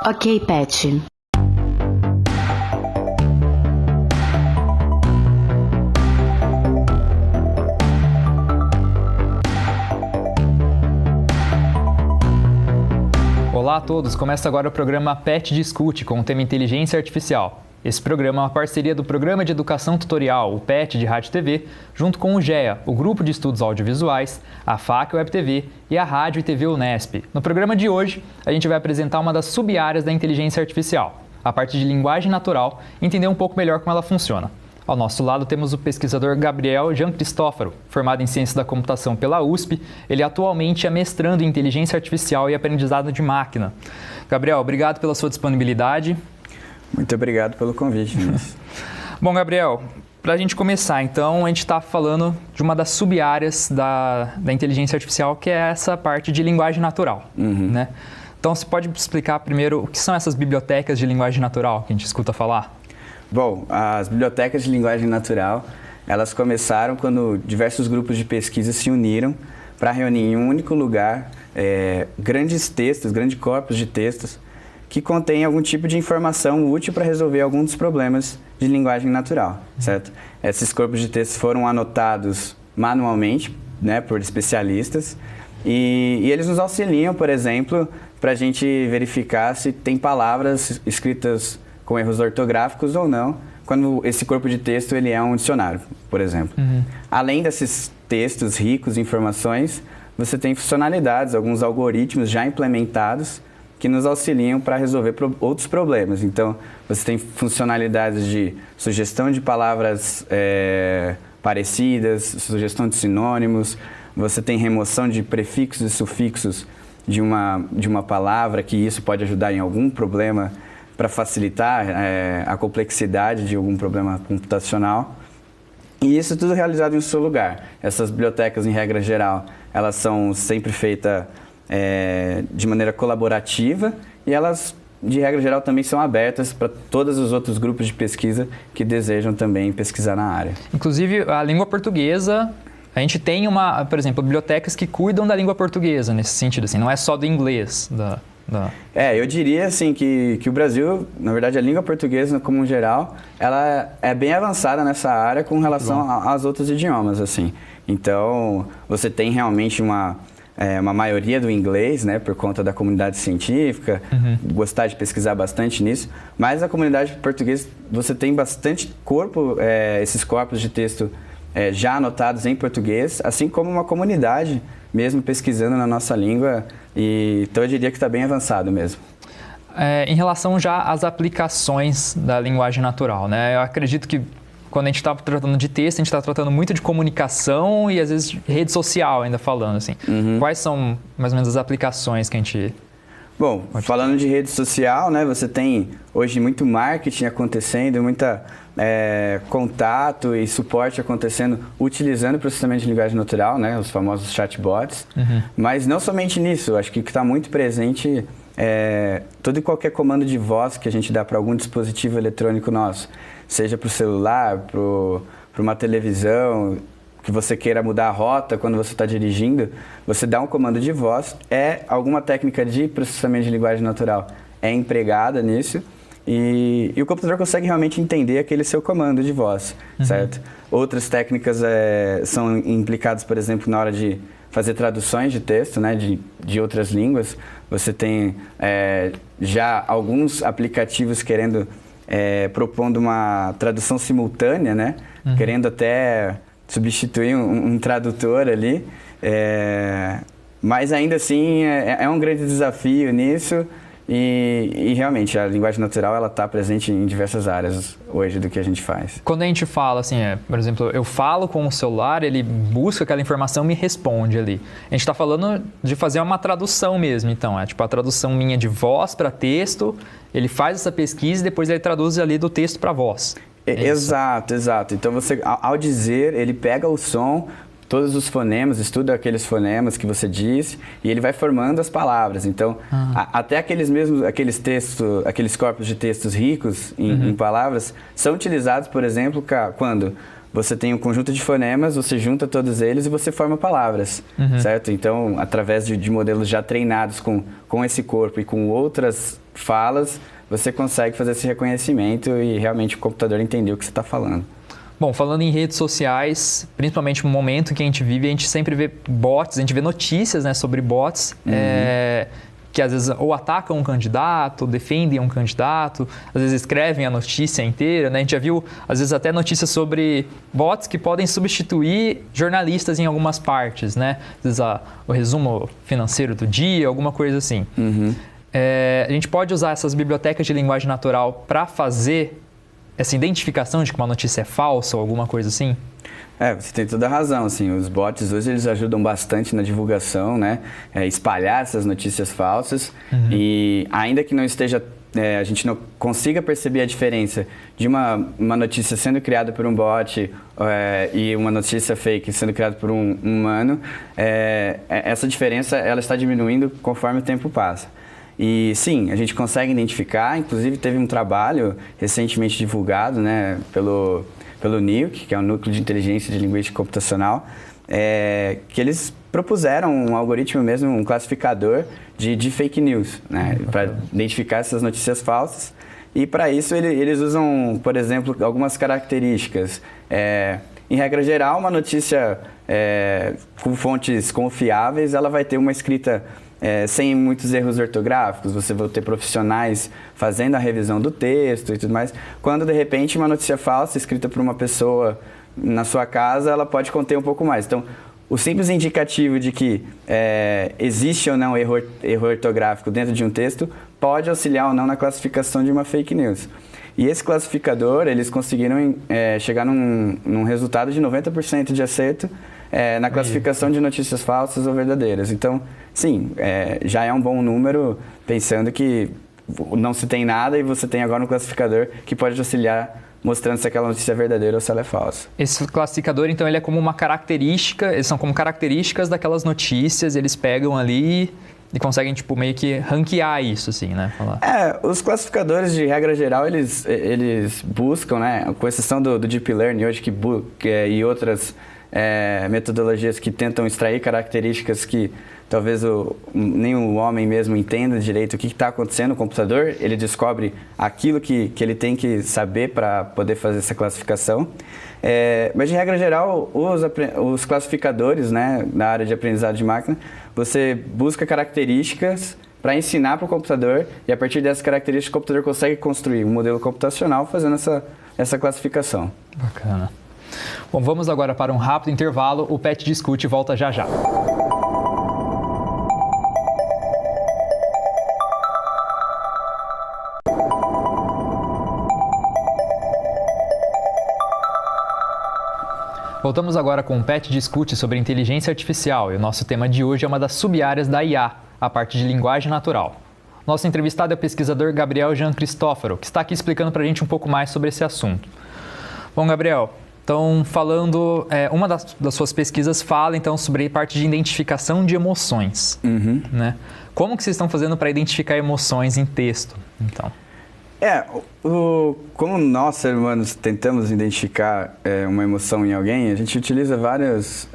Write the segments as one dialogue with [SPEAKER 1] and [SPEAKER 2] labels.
[SPEAKER 1] Ok, Pet.
[SPEAKER 2] Olá a todos, começa agora o programa PET Discute com o tema Inteligência Artificial. Esse programa é uma parceria do Programa de Educação Tutorial, o PET de Rádio e TV, junto com o GEA, o Grupo de Estudos Audiovisuais, a FAC Web TV e a Rádio e TV Unesp. No programa de hoje, a gente vai apresentar uma das sub-áreas da inteligência artificial, a parte de linguagem natural, e entender um pouco melhor como ela funciona. Ao nosso lado temos o pesquisador Gabriel Jean Cristófaro, formado em Ciência da Computação pela USP. Ele atualmente é mestrando em Inteligência Artificial e Aprendizado de Máquina. Gabriel, obrigado pela sua disponibilidade.
[SPEAKER 3] Muito obrigado pelo convite, Vinícius.
[SPEAKER 2] Bom, Gabriel, para a gente começar, então, a gente está falando de uma das sub-áreas da inteligência artificial, que é essa parte de linguagem natural, né? Então, você pode explicar primeiro o que são essas bibliotecas de linguagem natural que a gente escuta falar?
[SPEAKER 3] Bom, as bibliotecas de linguagem natural, elas começaram quando diversos grupos de pesquisa se uniram para reunir em um único lugar grandes corpos de textos que contêm algum tipo de informação útil para resolver algum dos problemas de linguagem natural, certo? Esses corpos de textos foram anotados manualmente, né, por especialistas e eles nos auxiliam, por exemplo, para a gente verificar se tem palavras escritas com erros ortográficos ou não, quando esse corpo de texto ele é um dicionário, por exemplo. Além desses textos ricos em informações, você tem funcionalidades, alguns algoritmos já implementados que nos auxiliam para resolver outros problemas. Então, você tem funcionalidades de sugestão de palavras parecidas, sugestão de sinônimos, você tem remoção de prefixos e sufixos de uma palavra, que isso pode ajudar em algum problema para facilitar a complexidade de algum problema computacional. E isso tudo realizado em um só lugar. Essas bibliotecas, em regra geral, elas são sempre feitas de maneira colaborativa e elas, de regra geral, também são abertas para todos os outros grupos de pesquisa que desejam também pesquisar na área.
[SPEAKER 2] Inclusive, a língua portuguesa, a gente tem por exemplo, bibliotecas que cuidam da língua portuguesa nesse sentido, assim, não é só do inglês, eu diria assim que o Brasil, na verdade a língua portuguesa como um geral, ela é bem avançada nessa área com relação aos outros idiomas, assim. Então, você tem realmente uma maioria do inglês, né, por conta da comunidade científica, gostar de pesquisar bastante nisso, mas a comunidade portuguesa, você tem bastante esses corpos de texto já anotados em português, assim como uma comunidade mesmo pesquisando na nossa língua, então eu diria que está bem avançado mesmo. Em relação já às aplicações da linguagem natural, né? Eu acredito que quando a gente está tratando de texto, a gente está tratando muito de comunicação e às vezes rede social ainda falando, assim. Quais são mais ou menos as aplicações que a gente...
[SPEAKER 3] Bom, falando de rede social, né, você tem hoje muito marketing acontecendo, muita contato e suporte acontecendo utilizando o processamento de linguagem natural, né, os famosos chatbots. Mas não somente nisso, acho que o que está muito presente todo e qualquer comando de voz que a gente dá para algum dispositivo eletrônico nosso, seja para o celular, para uma televisão, que você queira mudar a rota quando você está dirigindo, você dá um comando de voz, alguma técnica de processamento de linguagem natural é empregada nisso e o computador consegue realmente entender aquele seu comando de voz, certo? Outras técnicas são implicadas, por exemplo, na hora de fazer traduções de texto, né, de outras línguas. Você tem já alguns aplicativos propondo uma tradução simultânea, né, querendo até substituir um tradutor ali, mas ainda assim é um grande desafio nisso e realmente a linguagem natural ela está presente em diversas áreas hoje do que a gente faz.
[SPEAKER 2] Quando a gente fala assim, por exemplo, eu falo com o celular, ele busca aquela informação e me responde ali. A gente está falando de fazer uma tradução mesmo, então, tipo a tradução minha de voz para texto, ele faz essa pesquisa e depois ele traduz ali do texto para voz.
[SPEAKER 3] Exato. Então você, ao dizer, ele pega o som, todos os fonemas, estuda aqueles fonemas que você disse e ele vai formando as palavras. Então, até aqueles textos, aqueles corpos de textos ricos em palavras são utilizados, por exemplo, quando você tem um conjunto de fonemas, você junta todos eles e você forma palavras, certo? Então, através de modelos já treinados com esse corpo e com outras falas, você consegue fazer esse reconhecimento e realmente o computador entender o que você está falando.
[SPEAKER 2] Bom, falando em redes sociais, principalmente no momento que a gente vive, a gente sempre vê bots, a gente vê notícias, né, sobre bots, que às vezes ou atacam um candidato, defendem um candidato, às vezes escrevem a notícia inteira, né? A gente já viu, às vezes, até notícias sobre bots que podem substituir jornalistas em algumas partes, né? Às vezes o resumo financeiro do dia, alguma coisa assim. A gente pode usar essas bibliotecas de linguagem natural para fazer essa identificação de que uma notícia é falsa ou alguma coisa assim?
[SPEAKER 3] Você tem toda a razão, assim, os bots hoje eles ajudam bastante na divulgação, né, espalhar essas notícias falsas e ainda que não esteja, a gente não consiga perceber a diferença de uma notícia sendo criada por um bot e uma notícia fake sendo criada por um humano, essa diferença ela está diminuindo conforme o tempo passa. E sim, a gente consegue identificar, inclusive teve um trabalho recentemente divulgado, né, pelo NILC, que é o Núcleo de Inteligência de Linguística Computacional, que eles propuseram um algoritmo mesmo, um classificador de fake news, né, para identificar essas notícias falsas. E para isso eles usam, por exemplo, algumas características. Em regra geral, uma notícia com fontes confiáveis, ela vai ter uma escrita sem muitos erros ortográficos, você vai ter profissionais fazendo a revisão do texto e tudo mais. Quando, de repente, uma notícia falsa escrita por uma pessoa na sua casa, ela pode conter um pouco mais. Então, o simples indicativo de que existe ou não erro ortográfico dentro de um texto pode auxiliar ou não na classificação de uma fake news. E esse classificador, eles conseguiram chegar num resultado de 90% de acerto na classificação de notícias falsas ou verdadeiras. Então, sim, já é um bom número, pensando que não se tem nada e você tem agora um classificador que pode auxiliar mostrando se aquela notícia é verdadeira ou se ela é falsa.
[SPEAKER 2] Esse classificador, então, ele é como uma característica, eles são como características daquelas notícias, eles pegam ali e conseguem, tipo, meio que ranquear isso, assim, né?
[SPEAKER 3] Os classificadores, de regra geral, eles buscam, né, com exceção do Deep Learning hoje, e outras metodologias que tentam extrair características que talvez nem o homem mesmo entenda direito o que está acontecendo no computador, ele descobre aquilo que ele tem que saber para poder fazer essa classificação. Mas, de regra geral, os classificadores, né, na área de aprendizado de máquina, você busca características para ensinar para o computador e, a partir dessas características, o computador consegue construir um modelo computacional fazendo essa classificação.
[SPEAKER 2] Bacana. Bom, vamos agora para um rápido intervalo. O Pet Discute volta já já. Voltamos agora com o Pet Discute sobre inteligência artificial e o nosso tema de hoje é uma das sub-áreas da IA, a parte de linguagem natural. Nosso entrevistado é o pesquisador Gabriel Jean Cristófaro, que está aqui explicando para a gente um pouco mais sobre esse assunto. Bom, Gabriel, então falando, uma das suas pesquisas fala então sobre a parte de identificação de emoções, né? Como que vocês estão fazendo para identificar emoções em texto, então?
[SPEAKER 3] Como nós, seres humanos, tentamos identificar uma emoção em alguém, a gente utiliza vários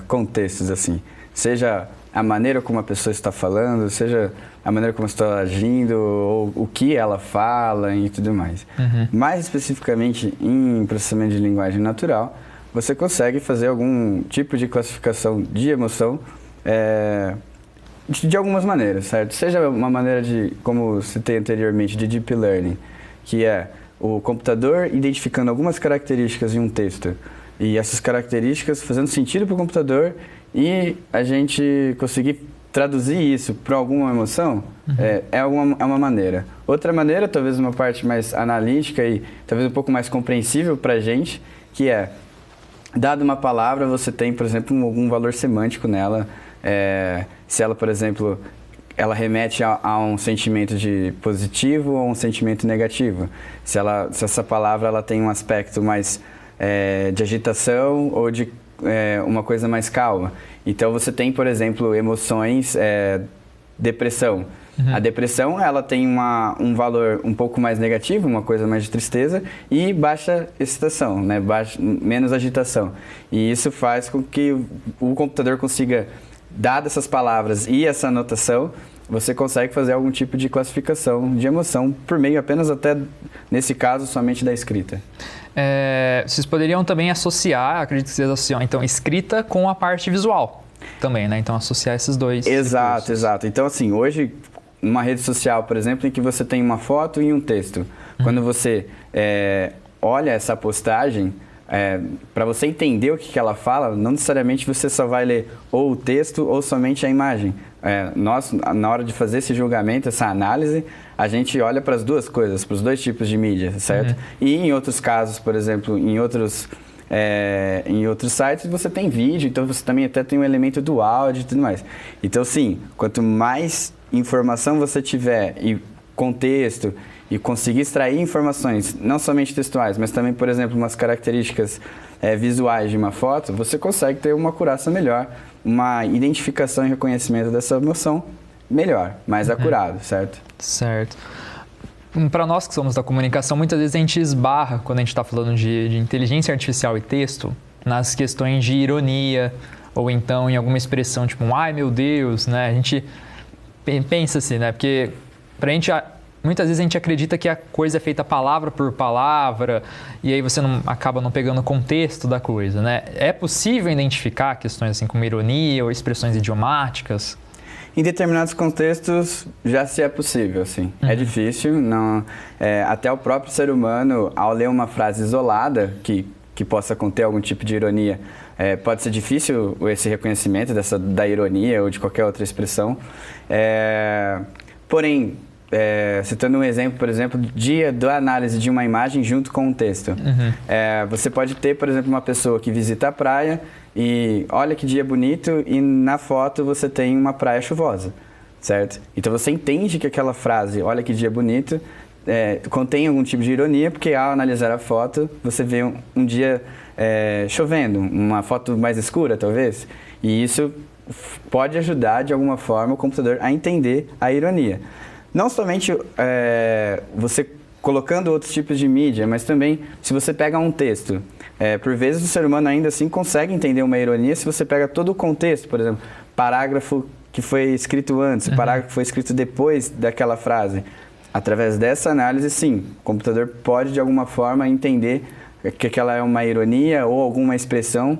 [SPEAKER 3] contextos, assim. Seja a maneira como a pessoa está falando, seja a maneira como está agindo, ou o que ela fala e tudo mais. Mais especificamente, em processamento de linguagem natural, você consegue fazer algum tipo de classificação de emoção de algumas maneiras, certo? Seja uma maneira de, como citei anteriormente, de Deep Learning, que é o computador identificando algumas características em um texto e essas características fazendo sentido para o computador e a gente conseguir traduzir isso para alguma emoção, é uma maneira. Outra maneira, talvez uma parte mais analítica e talvez um pouco mais compreensível para a gente, que é, dada uma palavra, você tem, por exemplo, algum valor semântico nela. Se ela, por exemplo, ela remete a um sentimento de positivo ou um sentimento negativo. Se essa palavra ela tem um aspecto mais de agitação ou de uma coisa mais calma. Então você tem, por exemplo, emoções, depressão. A depressão ela tem um valor um pouco mais negativo, uma coisa mais de tristeza, e baixa excitação, né? Menos agitação. E isso faz com que o computador consiga dadas essas palavras e essa anotação, você consegue fazer algum tipo de classificação de emoção por meio apenas até, nesse caso, somente da escrita.
[SPEAKER 2] Vocês poderiam também associar, acredito que vocês associam, então, escrita com a parte visual também, né? Então, associar esses dois
[SPEAKER 3] Exato,
[SPEAKER 2] recursos.
[SPEAKER 3] exato. Então, assim, hoje, numa rede social, por exemplo, em que você tem uma foto e um texto, quando você olha essa postagem, para você entender o que ela fala, não necessariamente você só vai ler ou o texto ou somente a imagem. Nós, na hora de fazer esse julgamento, essa análise, a gente olha para as duas coisas, para os dois tipos de mídia, certo? E em outros casos, por exemplo, em outros sites você tem vídeo, então você também até tem um elemento do áudio e tudo mais. Então, sim, quanto mais informação você tiver e contexto e conseguir extrair informações, não somente textuais, mas também, por exemplo, umas características visuais de uma foto, você consegue ter uma acurácia melhor, uma identificação e reconhecimento dessa emoção melhor, mais acurado, certo?
[SPEAKER 2] Certo. Para nós que somos da comunicação, muitas vezes a gente esbarra, quando a gente está falando de inteligência artificial e texto, nas questões de ironia, ou então em alguma expressão tipo ai meu Deus, né? A gente pensa assim, né? Porque pra gente, muitas vezes a gente acredita que a coisa é feita palavra por palavra e aí você acaba não pegando o contexto da coisa, né? É possível identificar questões assim como ironia ou expressões idiomáticas?
[SPEAKER 3] Em determinados contextos já se é possível, assim. É difícil, não, até o próprio ser humano, ao ler uma frase isolada que possa conter algum tipo de ironia, pode ser difícil esse reconhecimento da ironia ou de qualquer outra expressão. Porém, citando um exemplo, por exemplo, da análise de uma imagem junto com um texto. Você pode ter, por exemplo, uma pessoa que visita a praia e olha que dia bonito e na foto você tem uma praia chuvosa, certo? Então você entende que aquela frase, olha que dia bonito, contém algum tipo de ironia, porque ao analisar a foto, você vê um dia chovendo, uma foto mais escura, talvez, e isso pode ajudar, de alguma forma, o computador a entender a ironia. Não somente você colocando outros tipos de mídia, mas também se você pega um texto. Por vezes o ser humano ainda assim consegue entender uma ironia se você pega todo o contexto, por exemplo, parágrafo que foi escrito antes, parágrafo que foi escrito depois daquela frase. Através dessa análise, sim, o computador pode de alguma forma entender que aquela é uma ironia ou alguma expressão,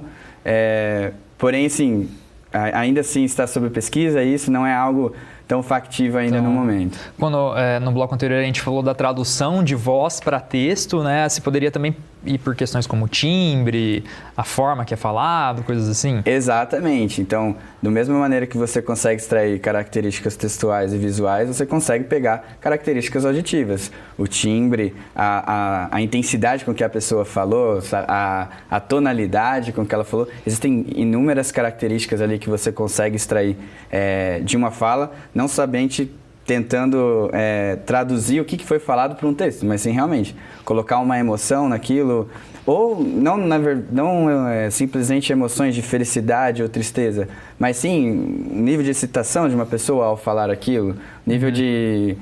[SPEAKER 3] porém, sim, ainda assim está sob pesquisa e isso não é algo tão factível ainda no momento.
[SPEAKER 2] Quando no bloco anterior a gente falou da tradução de voz para texto, né? Se poderia também ir por questões como timbre, a forma que é falado, coisas assim?
[SPEAKER 3] Exatamente. Então, da mesma maneira que você consegue extrair características textuais e visuais, você consegue pegar características auditivas. O timbre, a intensidade com que a pessoa falou, a tonalidade com que ela falou. Existem inúmeras características ali que você consegue extrair de uma fala, não somente tentando traduzir o que foi falado para um texto, mas sim realmente colocar uma emoção naquilo, ou não simplesmente emoções de felicidade ou tristeza, mas sim nível de excitação de uma pessoa ao falar aquilo, nível de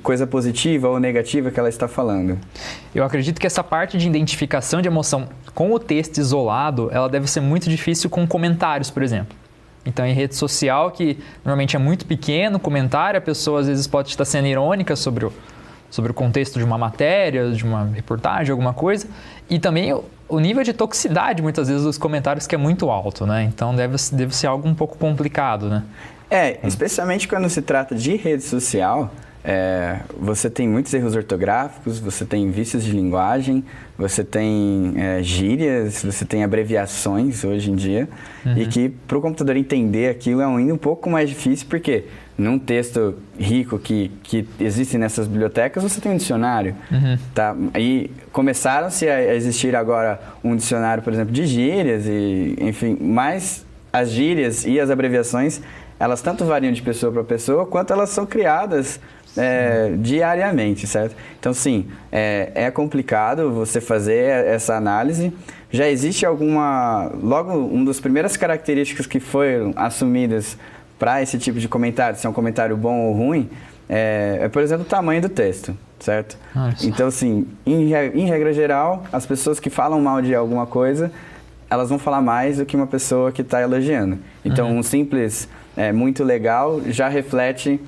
[SPEAKER 3] coisa positiva ou negativa que ela está falando.
[SPEAKER 2] Eu acredito que essa parte de identificação de emoção com o texto isolado, ela deve ser muito difícil com comentários, por exemplo. Então, em rede social, que normalmente é muito pequeno, comentário, a pessoa às vezes pode estar sendo irônica sobre o contexto de uma matéria, de uma reportagem, alguma coisa. E também o nível de toxicidade, muitas vezes, dos comentários que é muito alto, né? Então, deve ser algo um pouco complicado, né?
[SPEAKER 3] Especialmente quando se trata de rede social, você tem muitos erros ortográficos, você tem vícios de linguagem, você tem gírias, você tem abreviações hoje em dia, e que para o computador entender aquilo é ainda um pouco mais difícil, porque num texto rico que existe nessas bibliotecas, você tem um dicionário. Tá? E começaram-se a existir agora um dicionário, por exemplo, de gírias, e, enfim, mas as gírias e as abreviações, elas tanto variam de pessoa para pessoa, quanto elas são criadas diariamente, certo? Então, sim, é complicado você fazer essa análise. Já existe logo, uma das primeiras características que foram assumidas para esse tipo de comentário, se é um comentário bom ou ruim, por exemplo, o tamanho do texto, certo? Então, assim, em regra geral, as pessoas que falam mal de alguma coisa, elas vão falar mais do que uma pessoa que está elogiando. Então, um simples muito legal já reflete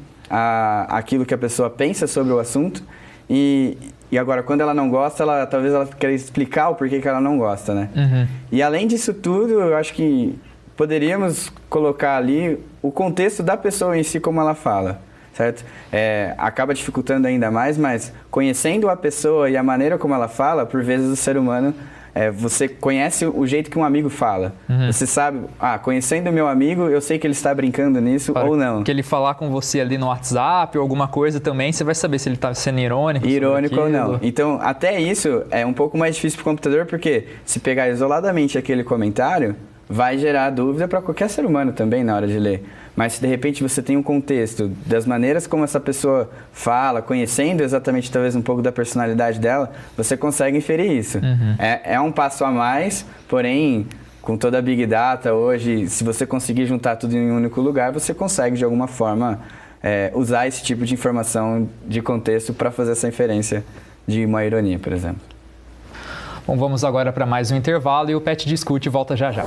[SPEAKER 3] aquilo que a pessoa pensa sobre o assunto. E agora, quando ela não gosta, talvez ela queira explicar o porquê que ela não gosta, né? E além disso tudo, eu acho que poderíamos colocar ali o contexto da pessoa em si, como ela fala, certo? Acaba dificultando ainda mais, mas conhecendo a pessoa e a maneira como ela fala, por vezes o ser humano, você conhece o jeito que um amigo fala. Você sabe, conhecendo o meu amigo, eu sei que ele está brincando nisso ou não.
[SPEAKER 2] Que ele falar com você ali no WhatsApp ou alguma coisa também, você vai saber se ele está sendo irônico.
[SPEAKER 3] Irônico ou não. Então, até isso é um pouco mais difícil para o computador, porque se pegar isoladamente aquele comentário, vai gerar dúvida para qualquer ser humano também na hora de ler. Mas se de repente você tem um contexto das maneiras como essa pessoa fala, conhecendo exatamente talvez um pouco da personalidade dela, você consegue inferir isso. É um passo a mais, porém, com toda a Big Data hoje, se você conseguir juntar tudo em um único lugar, você consegue de alguma forma usar esse tipo de informação de contexto para fazer essa inferência de uma ironia, por exemplo.
[SPEAKER 2] Bom, vamos agora para mais um intervalo e o Pet Discute volta já já.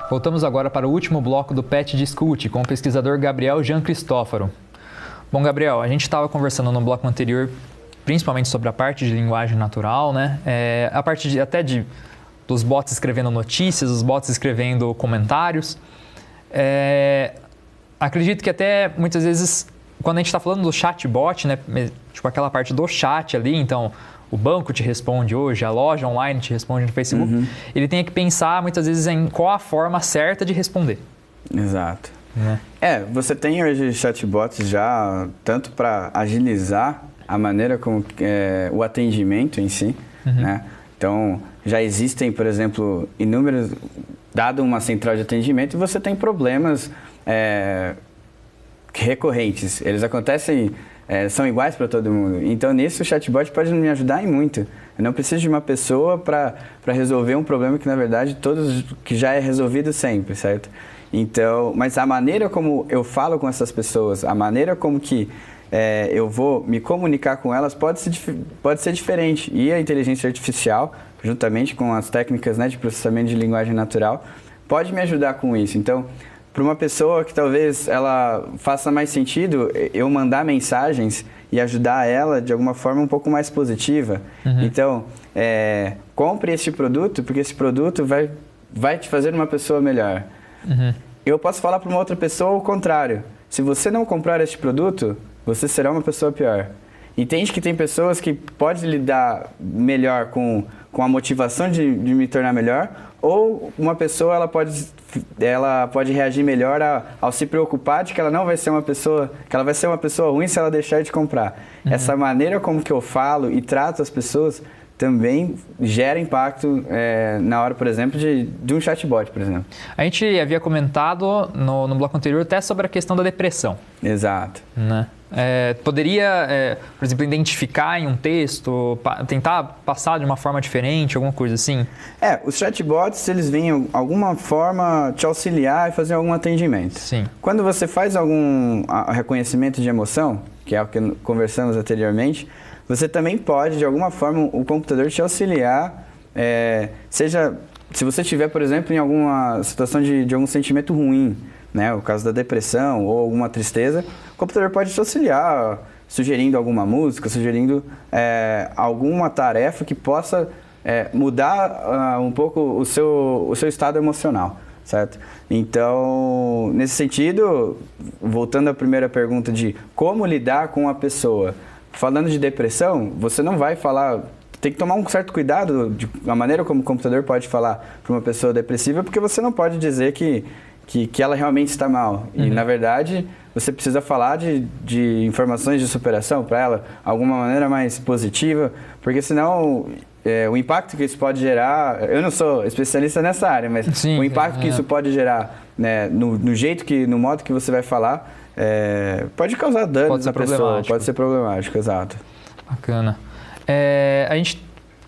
[SPEAKER 2] Voltamos agora para o último bloco do Pet Discute, com o pesquisador Gabriel Jean Cristófaro. Bom, Gabriel, a gente estava conversando no bloco anterior, principalmente sobre a parte de linguagem natural, né? A parte dos bots escrevendo notícias, os bots escrevendo comentários. Acredito que até muitas vezes, quando a gente está falando do chatbot, né? Tipo aquela parte do chat ali, então o banco te responde hoje, a loja online te responde no Facebook, ele tem que pensar muitas vezes em qual a forma certa de responder.
[SPEAKER 3] Exato. Você tem hoje chatbots já tanto para agilizar a maneira como o atendimento em si, né? Então, já existem, por exemplo, inúmeros, dado uma central de atendimento, você tem problemas recorrentes. Eles acontecem, são iguais para todo mundo. Então, nisso, o chatbot pode me ajudar em muito. Eu não preciso de uma pessoa para resolver um problema que, na verdade, que já é resolvido sempre, certo? Então, mas a maneira como eu falo com essas pessoas, a maneira como que eu vou me comunicar com elas pode ser diferente. E a inteligência artificial, juntamente com as técnicas, né, de processamento de linguagem natural, pode me ajudar com isso. Então, para uma pessoa que talvez ela faça mais sentido eu mandar mensagens e ajudar ela de alguma forma um pouco mais positiva. Então, compre este produto, porque esse produto vai te fazer uma pessoa melhor. Eu posso falar para uma outra pessoa o contrário. Se você não comprar este produto, você será uma pessoa pior. Entende que tem pessoas que podem lidar melhor com a motivação de me tornar melhor, ou uma pessoa ela pode reagir melhor ao se preocupar de que ela não vai ser uma pessoa, que ela vai ser uma pessoa ruim se ela deixar de comprar. Essa maneira como que eu falo e trato as pessoas também gera impacto na hora, por exemplo, de um chatbot, por exemplo.
[SPEAKER 2] A gente havia comentado no bloco anterior até sobre a questão da depressão.
[SPEAKER 3] Exato.
[SPEAKER 2] Né? Poderia, por exemplo, identificar em um texto, tentar passar de uma forma diferente, alguma coisa assim?
[SPEAKER 3] Os chatbots, eles vêm de alguma forma te auxiliar e fazer algum atendimento.
[SPEAKER 2] Sim.
[SPEAKER 3] Quando você faz algum reconhecimento de emoção, que é o que conversamos anteriormente, você também pode, de alguma forma, o computador te auxiliar, seja, se você estiver, por exemplo, em alguma situação de algum sentimento ruim, né, o caso da depressão ou alguma tristeza, o computador pode te auxiliar, sugerindo alguma música, sugerindo alguma tarefa que possa mudar um pouco o seu estado emocional, certo? Então, nesse sentido, voltando à primeira pergunta de como lidar com a pessoa, falando de depressão, você não vai falar... Tem que tomar um certo cuidado da maneira como o computador pode falar para uma pessoa depressiva, porque você não pode dizer que ela realmente está mal. E, na verdade, você precisa falar de informações de superação para ela, alguma maneira mais positiva, porque senão o impacto que isso pode gerar... Eu não sou especialista nessa área, mas sim, o impacto que isso pode gerar, né, no modo que você vai falar, pode causar danos na pessoa, pode ser problemático, exato.
[SPEAKER 2] Bacana. A gente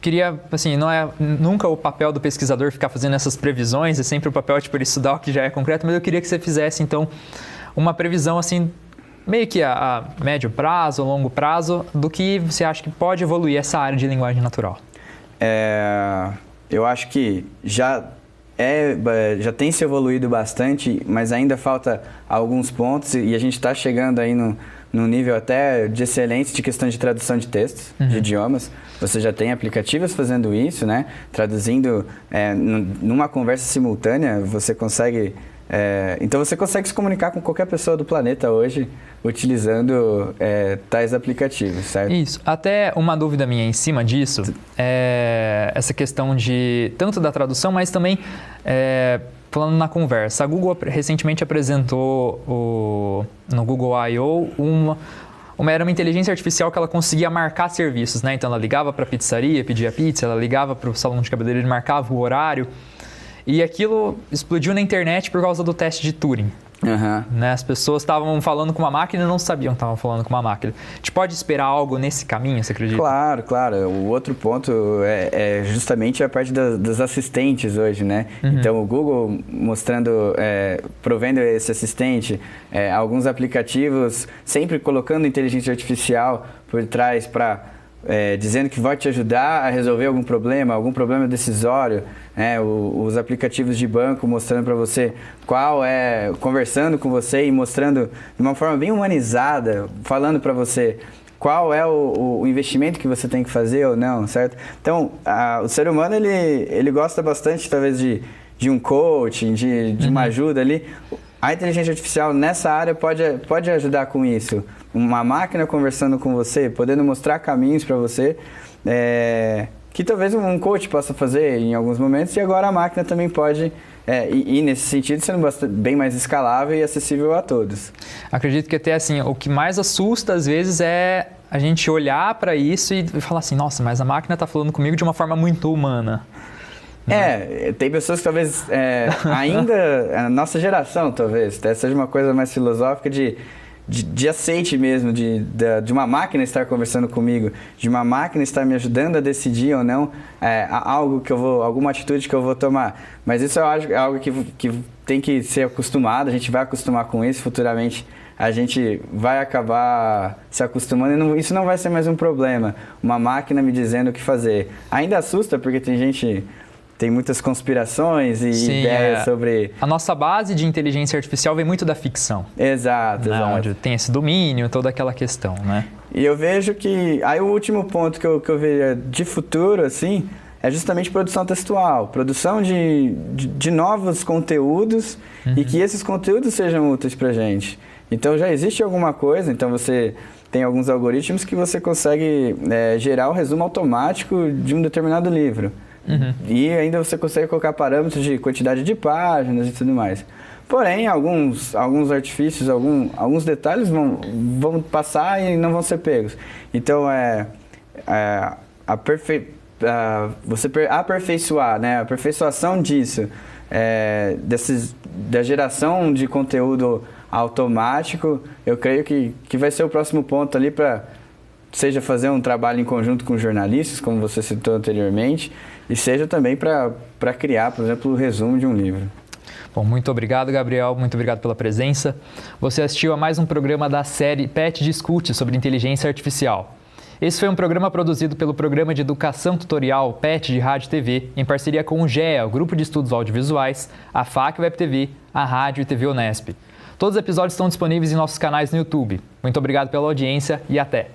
[SPEAKER 2] queria, assim, não é nunca o papel do pesquisador ficar fazendo essas previsões, é sempre o papel, tipo, ele estudar o que já é concreto, mas eu queria que você fizesse, então, uma previsão, assim, meio que a médio prazo, longo prazo, do que você acha que pode evoluir essa área de linguagem natural.
[SPEAKER 3] Eu acho que já tem se evoluído bastante, mas ainda falta alguns pontos e a gente está chegando aí num nível até de excelência de questão de tradução de textos, de idiomas. Você já tem aplicativos fazendo isso, né? Traduzindo numa conversa simultânea, você consegue... então você consegue se comunicar com qualquer pessoa do planeta hoje utilizando tais aplicativos, certo?
[SPEAKER 2] Isso. Até uma dúvida minha em cima disso é essa questão de tanto da tradução, mas também falando na conversa. A Google recentemente apresentou no Google I.O. Era uma inteligência artificial que ela conseguia marcar serviços, né? Então ela ligava para a pizzaria, pedia pizza, ela ligava para o salão de cabeleireiro, marcava o horário. E aquilo explodiu na internet por causa do teste de Turing. Né? As pessoas estavam falando com uma máquina e não sabiam que estavam falando com uma máquina. A gente pode esperar algo nesse caminho, você acredita?
[SPEAKER 3] Claro, claro. O outro ponto é justamente a parte dos assistentes hoje, né? Então, o Google mostrando, provendo esse assistente, alguns aplicativos sempre colocando inteligência artificial por trás para... dizendo que vai te ajudar a resolver algum problema decisório, os aplicativos de banco mostrando para você conversando com você e mostrando de uma forma bem humanizada, falando para você qual é o investimento que você tem que fazer ou não, certo? Então, o ser humano, ele gosta bastante, talvez, de um coaching, de uma ajuda ali. A inteligência artificial nessa área pode ajudar com isso. Uma máquina conversando com você, podendo mostrar caminhos para você, que talvez um coach possa fazer em alguns momentos, e agora a máquina também pode, e nesse sentido, sendo bem mais escalável e acessível a todos.
[SPEAKER 2] Acredito que até assim, o que mais assusta às vezes é a gente olhar para isso e falar assim, nossa, mas a máquina está falando comigo de uma forma muito humana.
[SPEAKER 3] Tem pessoas que talvez ainda, a nossa geração talvez, seja uma coisa mais filosófica de aceite mesmo, de uma máquina estar conversando comigo, de uma máquina estar me ajudando a decidir ou não alguma atitude que eu vou tomar. Mas isso eu acho algo que tem que ser acostumado, a gente vai acostumar com isso futuramente. A gente vai acabar se acostumando e isso não vai ser mais um problema. Uma máquina me dizendo o que fazer. Ainda assusta porque tem muitas conspirações e ideias sobre...
[SPEAKER 2] A nossa base de inteligência artificial vem muito da ficção.
[SPEAKER 3] Exato,
[SPEAKER 2] né?
[SPEAKER 3] exato.
[SPEAKER 2] Onde tem esse domínio, toda aquela questão, né?
[SPEAKER 3] E eu vejo que... Aí o último ponto que eu vejo de futuro, assim, é justamente produção textual. Produção de novos conteúdos e que esses conteúdos sejam úteis pra gente. Então já existe alguma coisa, então você... Tem alguns algoritmos que você consegue gerar o resumo automático de um determinado livro. E ainda você consegue colocar parâmetros de quantidade de páginas e tudo mais. Porém, alguns artifícios, alguns detalhes vão passar e não vão ser pegos. Então, você aperfeiçoar, né? A aperfeiçoação disso, da geração de conteúdo automático, eu creio que vai ser o próximo ponto ali para... Seja fazer um trabalho em conjunto com jornalistas, como você citou anteriormente, e seja também para criar, por exemplo, o resumo de um livro.
[SPEAKER 2] Bom, muito obrigado, Gabriel. Muito obrigado pela presença. Você assistiu a mais um programa da série PET Discute sobre inteligência artificial. Esse foi um programa produzido pelo Programa de Educação Tutorial PET de Rádio e TV, em parceria com o GEA, o Grupo de Estudos Audiovisuais, a FAC Web TV, a Rádio e TV Unesp. Todos os episódios estão disponíveis em nossos canais no YouTube. Muito obrigado pela audiência e até!